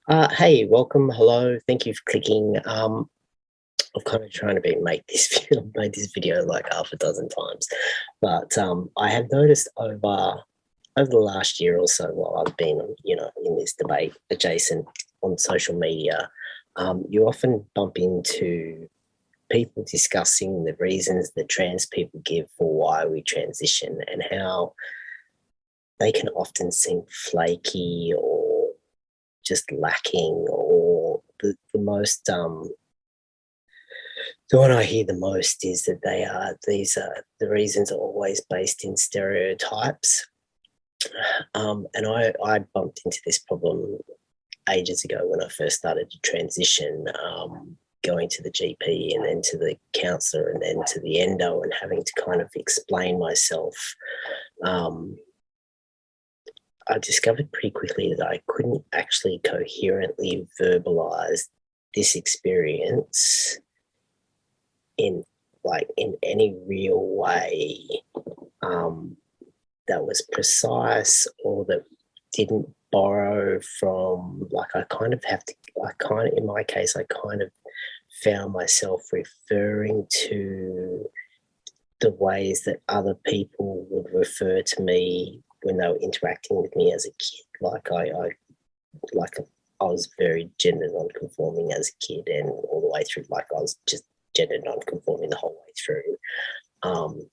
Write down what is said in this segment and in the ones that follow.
Hey, welcome. Hello. Thank you for clicking. I've kind of trying to make this made this video like half a dozen times, but I have noticed over the last year or so, while I've been in this debate adjacent on social media, you often bump into people discussing the reasons that trans people give for why we transition and how they can often seem flaky or just lacking, or the most the one I hear the most is that these are the reasons are always based in stereotypes. And I bumped into this problem ages ago when I first started to transition, going to the GP and then to the counsellor and then to the endo, and having to kind of explain myself. um, I discovered pretty quickly that I couldn't actually coherently verbalize this experience in in any real way, um, that was precise, or that didn't borrow from, like, I kind of have to, I kind of, in my case, I kind of found myself referring to the ways that other people would refer to me when they were interacting with me as a kid. Like I was very gender non-conforming as a kid, and all the way through, like I was just gender non-conforming the whole way through. Um,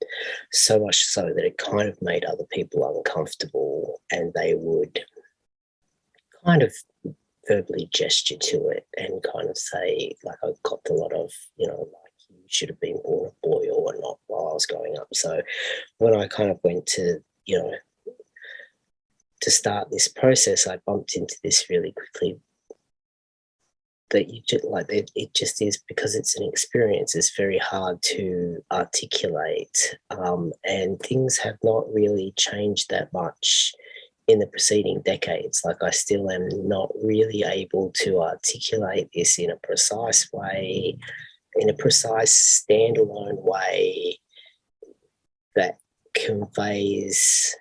so much so that it kind of made other people uncomfortable, and they would kind of verbally gesture to it and kind of say, like, I got a lot of, like, you should have been born a boy or not while I was growing up. So when I kind of went to, to start this process, I bumped into this really quickly, that you just like it just is, because it's an experience, it's very hard to articulate, and things have not really changed that much in the preceding decades. Like, I still am not really able to articulate this in a precise way, in a precise standalone way that conveys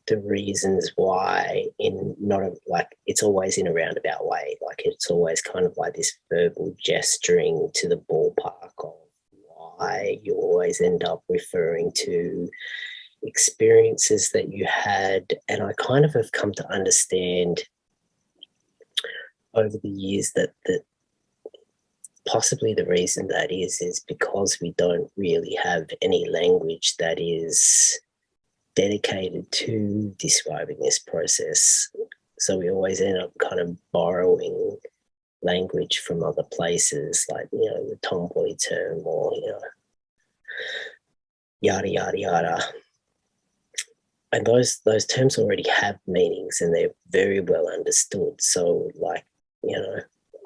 the reasons why, in not a, like, it's always in a roundabout way. Like, it's always kind of like this verbal gesturing to the ballpark of why you always end up referring to experiences that you had. And I kind of have come to understand over the years that possibly the reason that is because we don't really have any language that is dedicated to describing this process. So we always end up kind of borrowing language from other places, like, the tomboy term, or, yada, yada, yada. And those terms already have meanings and they're very well understood. So, like,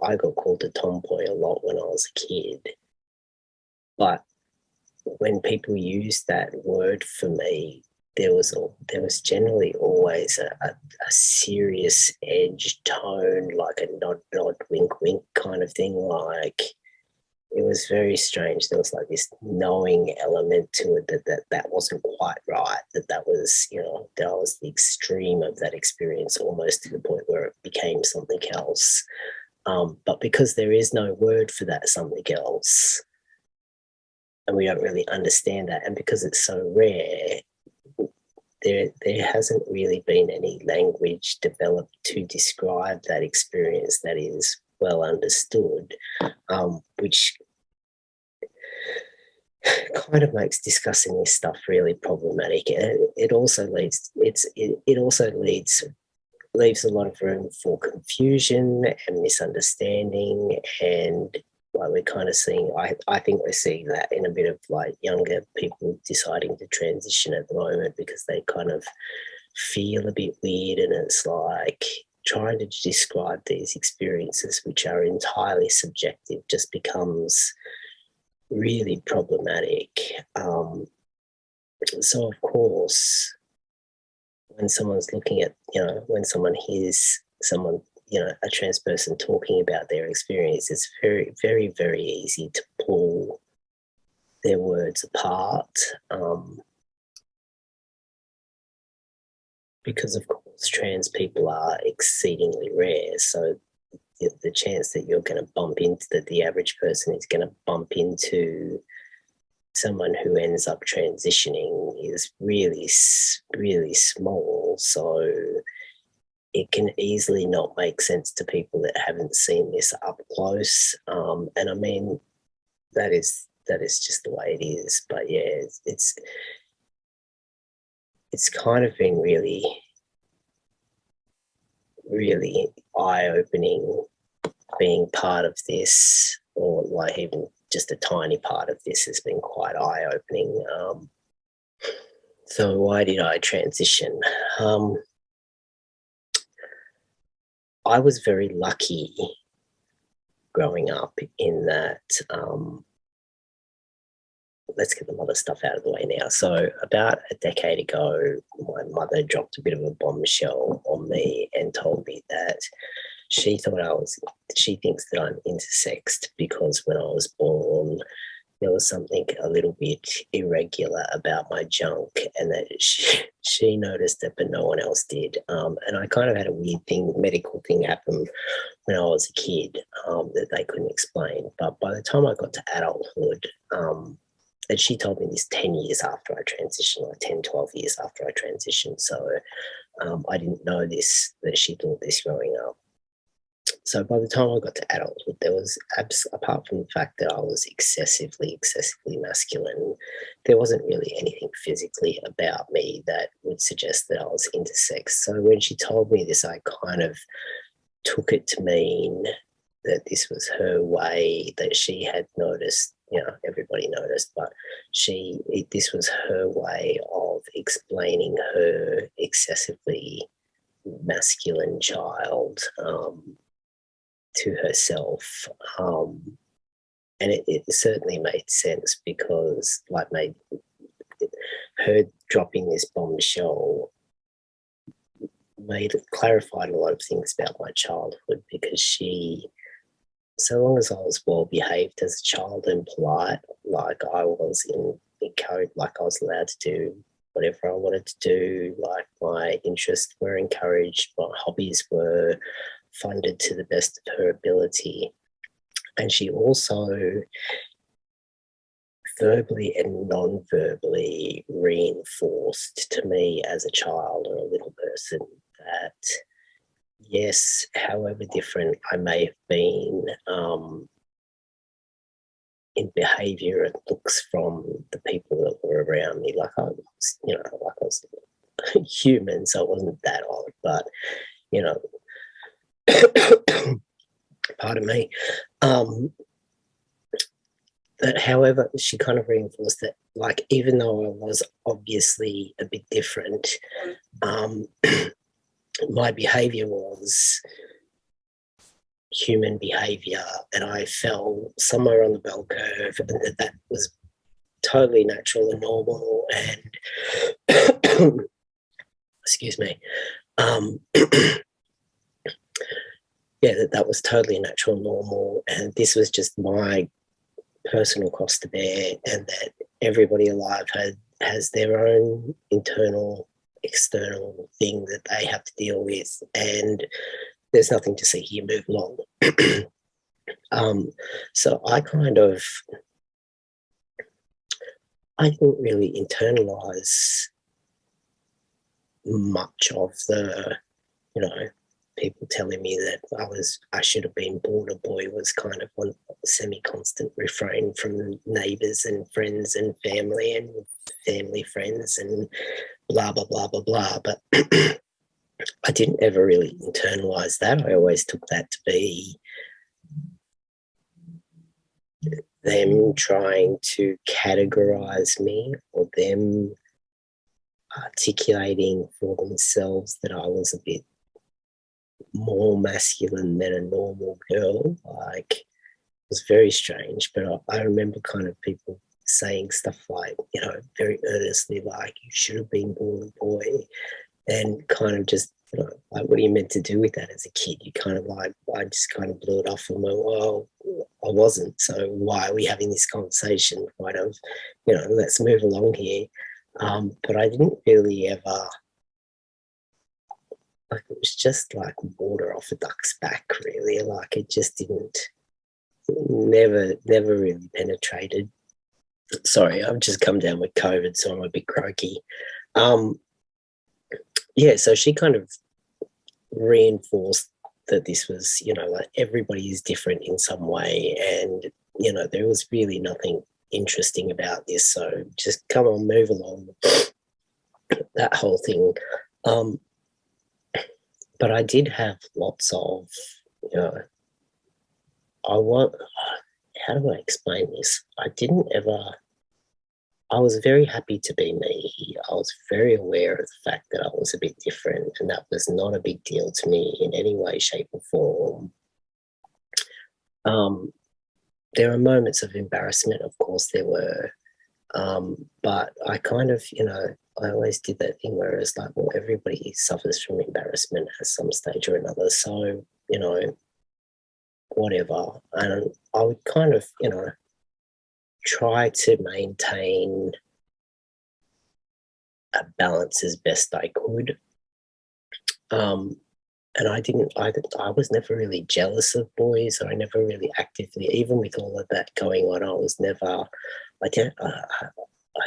I got called a tomboy a lot when I was a kid. But when people use that word for me, there was generally always a serious edge tone, like a nod nod, wink wink kind of thing. Like, it was very strange. There was like this knowing element to it, that wasn't quite right. That was, that was the extreme of that experience, almost to the point where it became something else. But because there is no word for that something else, and we don't really understand that, and because it's so rare, there hasn't really been any language developed to describe that experience that is well understood, which kind of makes discussing this stuff really problematic. And it also leaves a lot of room for confusion and misunderstanding. And, like, we're kind of seeing, I think we're seeing that in a bit of, like, younger people deciding to transition at the moment, because they kind of feel a bit weird, and it's like trying to describe these experiences, which are entirely subjective, just becomes really problematic. So, of course, when someone's looking at, when someone hears someone, a trans person talking about their experience, it's very, very, very easy to pull their words apart. because of course trans people are exceedingly rare, so the chance that you're going to bump into that the average person is going to bump into someone who ends up transitioning is really really small. So it can easily not make sense to people that haven't seen this up close. And I mean, that is just the way it is. But yeah, it's kind of been really really eye opening being part of this, or like even just a tiny part of this has been quite eye opening. So why did I transition? Um, I was very lucky growing up in that. Let's get the mother stuff out of the way now. So about a decade ago, my mother dropped a bit of a bombshell on me and told me that she thinks that I'm intersexed because when I was born, there was something a little bit irregular about my junk, and that she noticed it, but no one else did. And I kind of had a weird medical thing happen when I was a kid that they couldn't explain. But by the time I got to adulthood, and she told me this 10 years after I transitioned, like 10, 12 years after I transitioned. So I didn't know this, that she thought this growing up. So by the time I got to adulthood, there was, apart from the fact that I was excessively masculine, there wasn't really anything physically about me that would suggest that I was intersex. So when she told me this, I kind of took it to mean that this was her way, that she had noticed, everybody noticed, but this was her way of explaining her excessively masculine child to herself. And it certainly made sense because, like, her dropping this bombshell clarified a lot of things about my childhood, because so long as I was well behaved as a child and polite, like I was encouraged, like I was allowed to do whatever I wanted to do, like my interests were encouraged, my hobbies were funded to the best of her ability. And she also verbally and non-verbally reinforced to me as a child or a little person that, yes, however different I may have been in behaviour and looks from the people that were around me, like I was human, so it wasn't that odd, but you know, pardon me. That, however, she kind of reinforced that, like, even though I was obviously a bit different, my behaviour was human behaviour, and I fell somewhere on the bell curve, and that was totally natural and normal. And excuse me, yeah, that was totally natural and normal, and this was just my personal cross to bear, and that everybody alive has their own internal, external thing that they have to deal with, and there's nothing to see here, move along. So I didn't really internalize much of the, people telling me that I should have been born a boy was kind of one semi-constant refrain from neighbours and friends and family friends and blah blah blah blah blah. But I didn't ever really internalize that. I always took that to be them trying to categorize me, or them articulating for themselves that I was a bit more masculine than a normal girl. Like, it was very strange, but I remember kind of people saying stuff like, very earnestly, like, you should have been born a boy, and kind of just, like, what are you meant to do with that as a kid? You kind of like, I just kind of blew it off and went, well, I wasn't, so why are we having this conversation? Kind of, let's move along here. But I didn't really ever like it was just like water off a duck's back, really. Like it just didn't, never really penetrated. Sorry, I've just come down with COVID, so I'm a bit croaky. Um, yeah, so she kind of reinforced that this was, like everybody is different in some way, and there was really nothing interesting about this. So just come on, move along. That whole thing. Um, but I did have lots of, you know, I want. How do I explain this? I didn't ever. I was very happy to be me. I was very aware of the fact that I was a bit different, and that was not a big deal to me in any way, shape, or form. Um, there are moments of embarrassment, of course, there were, but I kind of, I always did that thing where it's like, well, everybody suffers from embarrassment at some stage or another. So, whatever. And I would kind of, try to maintain a balance as best I could. Um, and I was never really jealous of boys. I never really actively, even with all of that going on, I was never, I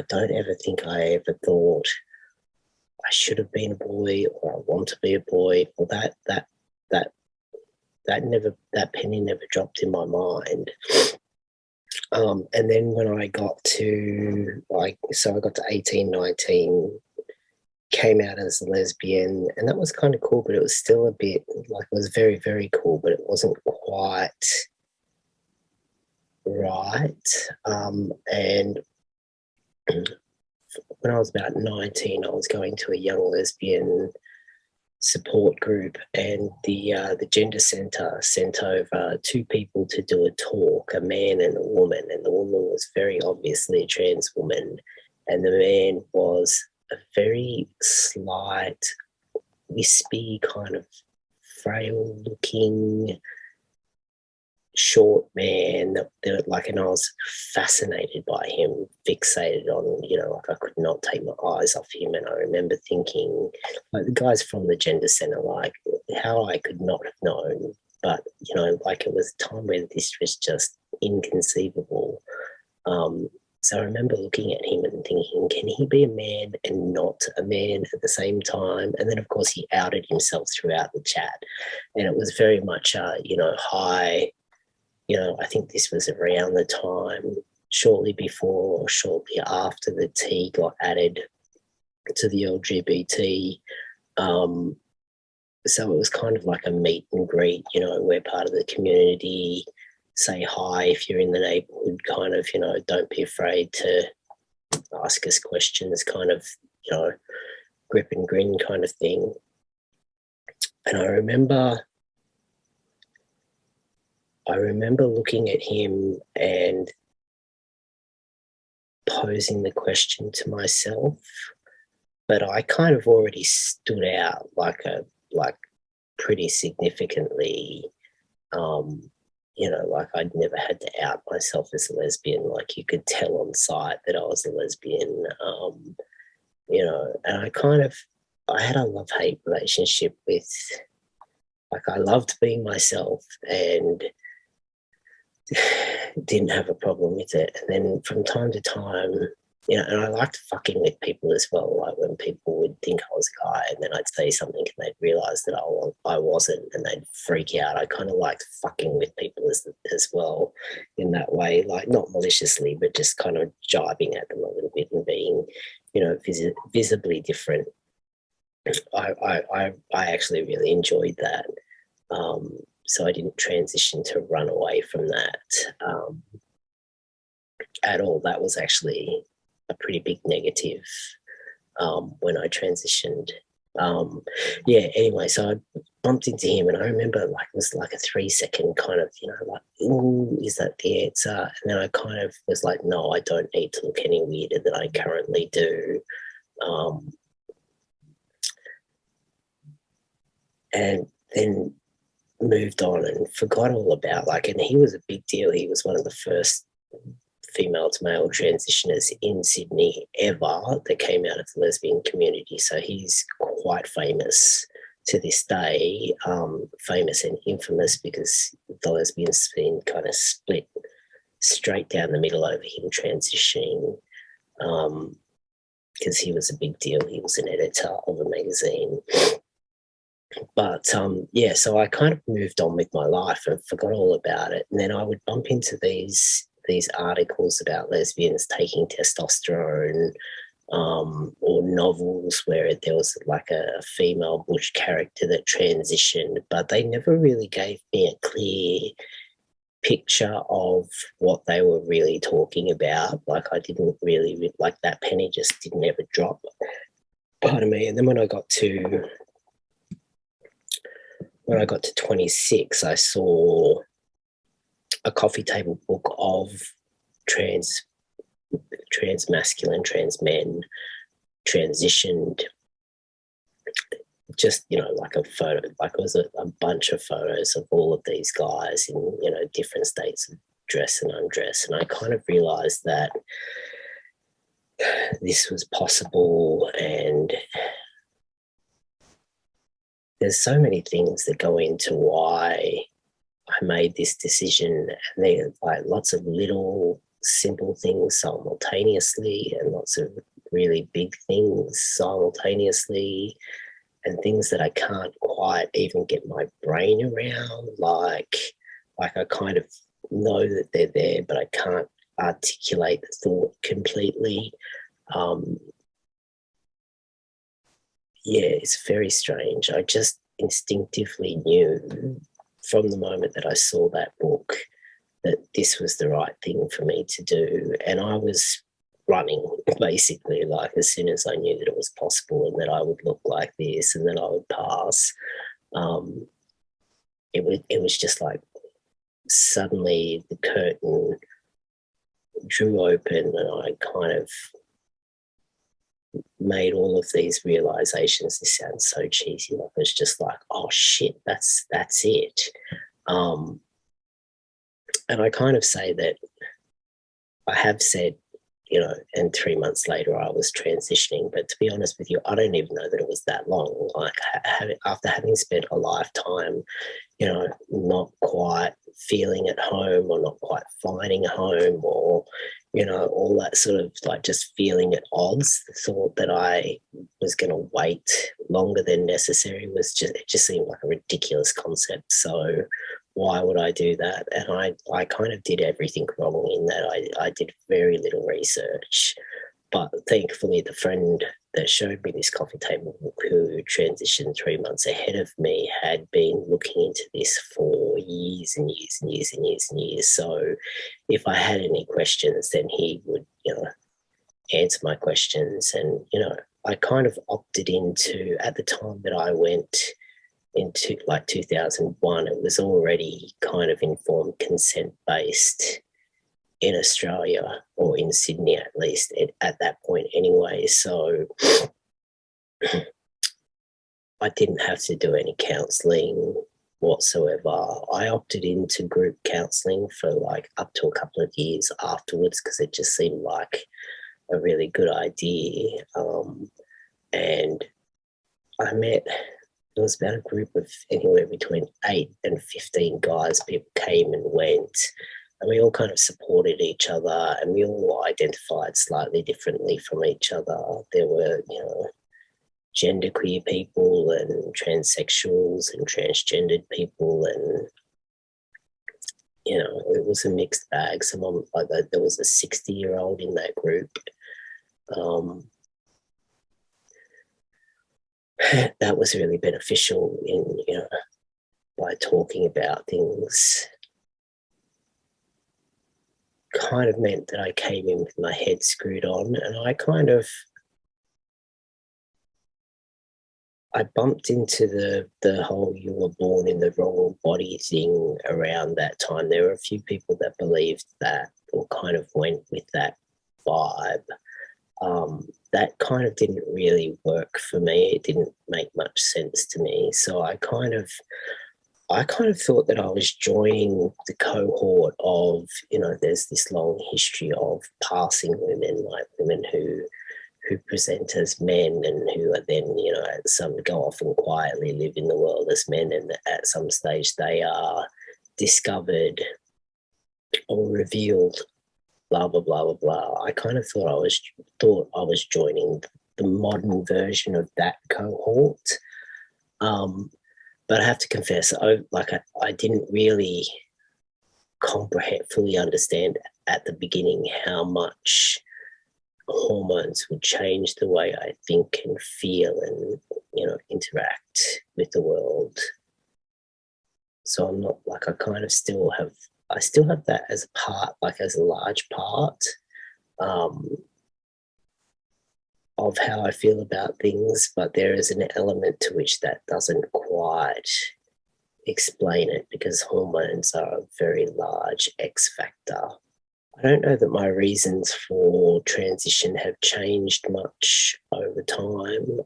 don't ever think I ever thought I should have been a boy or I want to be a boy, or that that penny never dropped in my mind. And then when I got to I got to 18, 19, came out as a lesbian, and that was kind of cool, but it was still a bit like, it was very, very cool, but it wasn't quite right. And when I was about 19, I was going to a young lesbian support group, and the gender center sent over two people to do a talk, a man and a woman, and the woman was very obviously a trans woman, and the man was a very slight, wispy, kind of frail looking short man and I was fascinated by him, fixated on, like I could not take my eyes off him. And I remember thinking, like, the guys from the gender center, like, how I could not have known, but like, it was a time where this was just inconceivable. So I remember looking at him and thinking, can he be a man and not a man at the same time? And then, of course, he outed himself throughout the chat, and it was very much high. I think this was around the time, shortly before or shortly after the T got added to the LGBT. So it was kind of like a meet and greet, we're part of the community, say hi if you're in the neighborhood, kind of, don't be afraid to ask us questions, kind of, grip and grin kind of thing. And I remember looking at him and posing the question to myself, but I kind of already stood out like pretty significantly. Like, I'd never had to out myself as a lesbian. Like, you could tell on sight that I was a lesbian. And I had a love-hate relationship with, like, I loved being myself and didn't have a problem with it. And then from time to time, and I liked fucking with people as well. Like, when people would think I was a guy, and then I'd say something and they'd realize that I wasn't, and they'd freak out. I kind of liked fucking with people as well, in that way, like, not maliciously, but just kind of jibing at them a little bit and being, visibly different. I actually really enjoyed that. So I didn't transition to run away from that at all. That was actually a pretty big negative when I transitioned. Anyway, so I bumped into him, and I remember, like, it was like a 3-second kind of, like, ooh, is that the answer? And then I kind of was like, no, I don't need to look any weirder than I currently do. And then moved on and forgot all about, like, and he was a big deal. He was one of the first female to male transitioners in Sydney ever that came out of the lesbian community. So he's quite famous. to this day, famous and infamous because the lesbians been kind of split straight down the middle over him transitioning, because he was a big deal. He was an editor of a magazine. But yeah, so I kind of moved on with my life and forgot all about it. And then I would bump into these articles about lesbians taking testosterone, or novels where there was like a female butch character that transitioned, but they never really gave me a clear picture of what they were really talking about. Like I didn't really like that penny just didn't ever drop. Pardon me. And then when I got to 26, I saw a coffee table book of trans masculine, trans men transitioned, just, like a photo, like it was a bunch of photos of all of these guys in, different states of dress and undress. And I kind of realized that this was possible, and there's so many things that go into why I made this decision, and there are like lots of little simple things simultaneously and lots of really big things simultaneously, and things that I can't quite even get my brain around. Like I kind of know that they're there, but I can't articulate the thought completely. Yeah, it's very strange. I just instinctively knew from the moment that I saw that book that this was the right thing for me to do. And I was running, basically, like as soon as I knew that it was possible and that I would look like this and that I would pass. It was just like suddenly the curtain drew open, and I kind of made all of these realizations. This sounds so cheesy. Like it was just like, oh shit, that's it. And I kind of say that I have said, and 3 months later I was transitioning. But to be honest with you, I don't even know that it was that long. Like after having spent a lifetime, not quite feeling at home or not quite finding a home, or, all that sort of like just feeling at odds, the thought that I was going to wait longer than necessary it just seemed like a ridiculous concept. So why would I do that? And I kind of did everything wrong in that I did very little research. But thankfully, the friend that showed me this coffee table book, who transitioned 3 months ahead of me, had been looking into this for years and years and years and years and years. So if I had any questions, then he would, answer my questions. And, I kind of opted into, at the time that I went into like 2001, it was already kind of informed consent based in Australia, or in Sydney at least, at that point anyway. So I didn't have to do any counselling whatsoever. I opted into group counselling for like up to a couple of years afterwards, because it just seemed like a really good idea. And I met, it was about a group of anywhere between 8 and 15 guys. People came and went, and we all kind of supported each other, and we all identified slightly differently from each other. There were, genderqueer people and transsexuals and transgendered people, and, it was a mixed bag. Someone like that, there was a 60-year-old in that group. That was really beneficial in, by talking about things. Kind of meant that I came in with my head screwed on, and I bumped into the whole "you were born in the wrong body" thing around that time. There were a few people that believed that, or kind of went with that vibe. That kind of didn't really work for me. It didn't make much sense to me. So I kind of thought that I was joining the cohort of, there's this long history of passing women, like women who who present as men and who are then, some go off and quietly live in the world as men, and at some stage they are discovered or revealed, blah blah blah blah blah. I kind of thought I was joining the modern version of that cohort. But I have to confess, I didn't really fully understand at the beginning how much hormones would change the way I think and feel and interact with the world. So I'm not like I still have that as a part, like as a large part of how I feel about things, but there is an element to which that doesn't quite explain it, because hormones are a very large X factor. I don't know that my reasons for transition have changed much over time.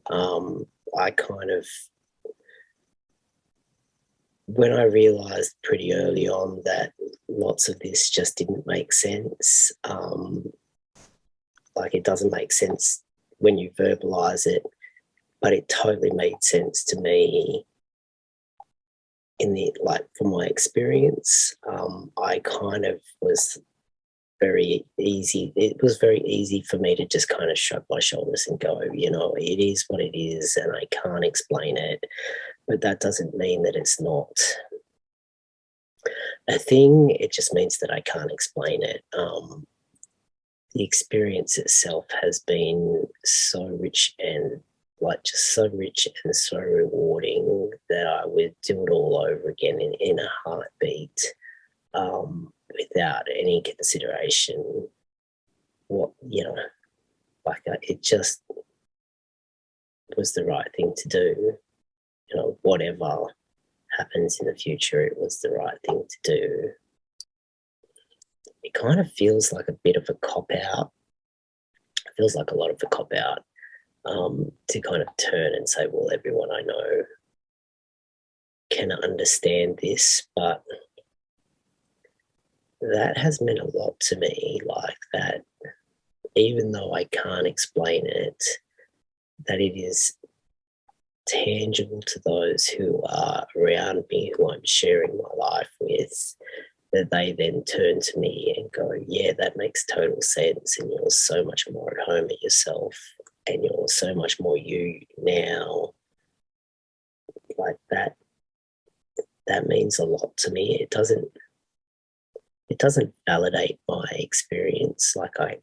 When I realized pretty early on that lots of this just didn't make sense, like it doesn't make sense when you verbalize it, but it totally made sense to me from my experience. I kind of was very easy. It was very easy for me to just kind of shrug my shoulders and go, it is what it is, and I can't explain it. But that doesn't mean that it's not a thing. It just means that I can't explain it. The experience itself has been so rich and so rich and so rewarding that I would do it all over again in a heartbeat, without any consideration. It just was the right thing to do. Whatever happens in the future, it was the right thing to do. It kind of feels like a bit of a cop-out. It feels like a lot of a cop-out, to kind of turn and say, well, everyone I know can understand this, but that has meant a lot to me, like that even though I can't explain it, that it is tangible to those who are around me, who I'm sharing my life with, that they then turn to me and go, yeah, that makes total sense, and you're so much more at home at yourself, and you're so much more you now. Like that means a lot to me. It doesn't validate my experience. Like I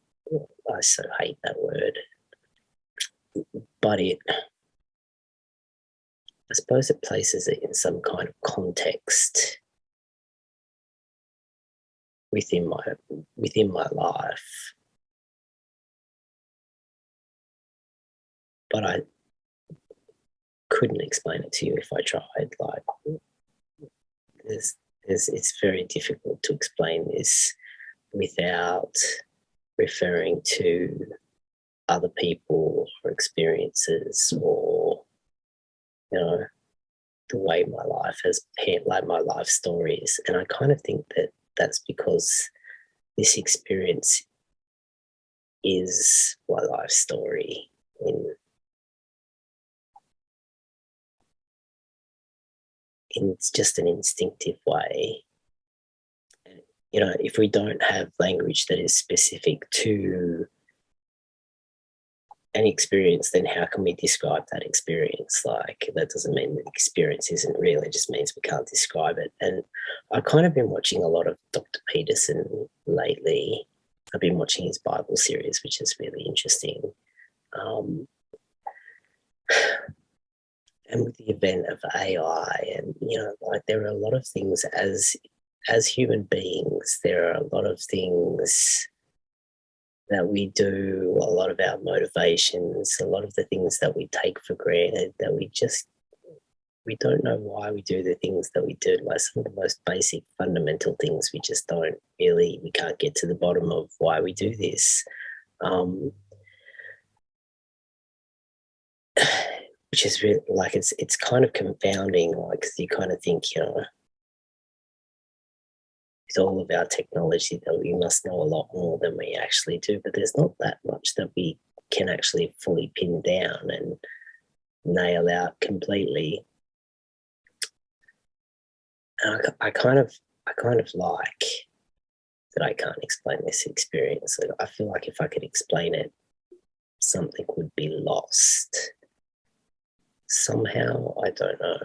so hate that word, but I suppose it places it in some kind of context within my life. But I couldn't explain it to you if I tried. Like it's very difficult to explain this without referring to other people or experiences, or the way my life has like my life stories. And I kind of think that that's because this experience is my life story in just an instinctive way. If we don't have language that is specific to an experience, then how can we describe that experience? Like, that doesn't mean that experience isn't real. It just means we can't describe it. And I've kind of been watching a lot of Dr. Peterson lately. I've been watching his Bible series, which is really interesting. And with the event of AI, and there are a lot of things as human beings, there are a lot of things that we do, a lot of our motivations, a lot of the things that we take for granted, that we don't know why we do the things that we do. Like some of the most basic fundamental things, we can't get to the bottom of why we do this. Which is really, like, it's kind of confounding, like, cause you kind of think, with all of our technology, that we must know a lot more than we actually do, but there's not that much that we can actually fully pin down and nail out completely. And I kind of like that I can't explain this experience. I feel like if I could explain it, something would be lost somehow. I don't know.